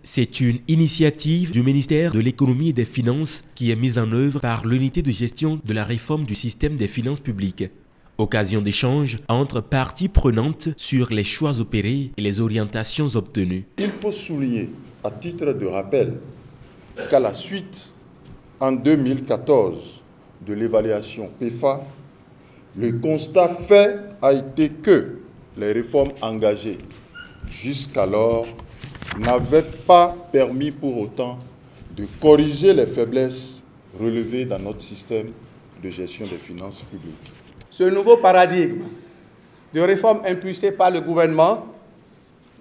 C'est une initiative du ministère de l'Économie et des Finances qui est mise en œuvre par l'unité de gestion de la réforme du système des finances publiques. Occasion d'échange entre parties prenantes sur les choix opérés et les orientations obtenues. Il faut souligner, à titre de rappel, qu'à la suite, en 2014, de l'évaluation PEFA, le constat fait a été que les réformes engagées jusqu'alors n'avaient pas permis pour autant de corriger les faiblesses relevées dans notre système de gestion des finances publiques. Ce nouveau paradigme de réforme impulsé par le gouvernement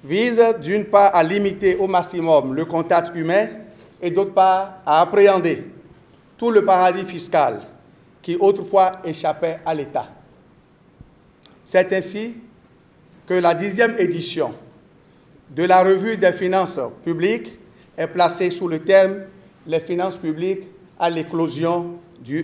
vise d'une part à limiter au maximum le contact humain et d'autre part à appréhender tout le paradis fiscal qui autrefois échappait à l'État. C'est ainsi que la 10e édition de la revue des finances publiques est placée sous le terme « Les finances publiques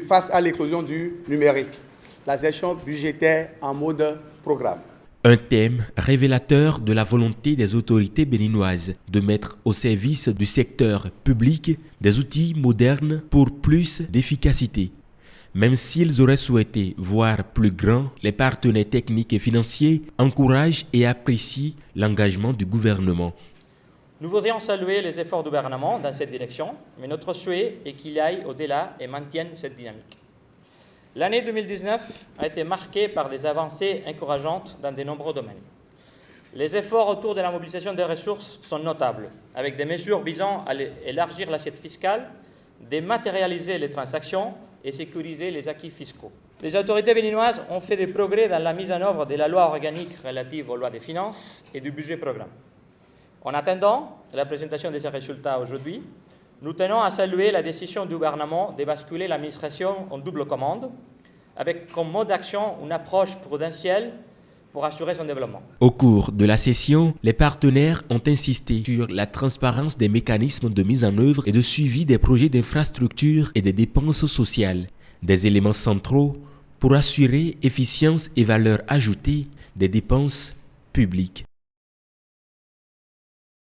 face à l'éclosion du numérique ». La gestion budgétaire en mode programme. Un thème révélateur de la volonté des autorités béninoises de mettre au service du secteur public des outils modernes pour plus d'efficacité. Même s'ils auraient souhaité voir plus grand, les partenaires techniques et financiers encouragent et apprécient l'engagement du gouvernement. Nous voudrions saluer les efforts du gouvernement dans cette direction, mais notre souhait est qu'il aille au-delà et maintienne cette dynamique. L'année 2019 a été marquée par des avancées encourageantes dans de nombreux domaines. Les efforts autour de la mobilisation des ressources sont notables, avec des mesures visant à élargir l'assiette fiscale, dématérialiser les transactions et sécuriser les acquis fiscaux. Les autorités béninoises ont fait des progrès dans la mise en œuvre de la loi organique relative aux lois des finances et du budget programme. En attendant la présentation de ces résultats aujourd'hui, nous tenons à saluer la décision du gouvernement de basculer l'administration en double commande, avec comme mode d'action une approche prudentielle pour assurer son développement. Au cours de la session, les partenaires ont insisté sur la transparence des mécanismes de mise en œuvre et de suivi des projets d'infrastructure et des dépenses sociales, des éléments centraux pour assurer efficience et valeur ajoutée des dépenses publiques.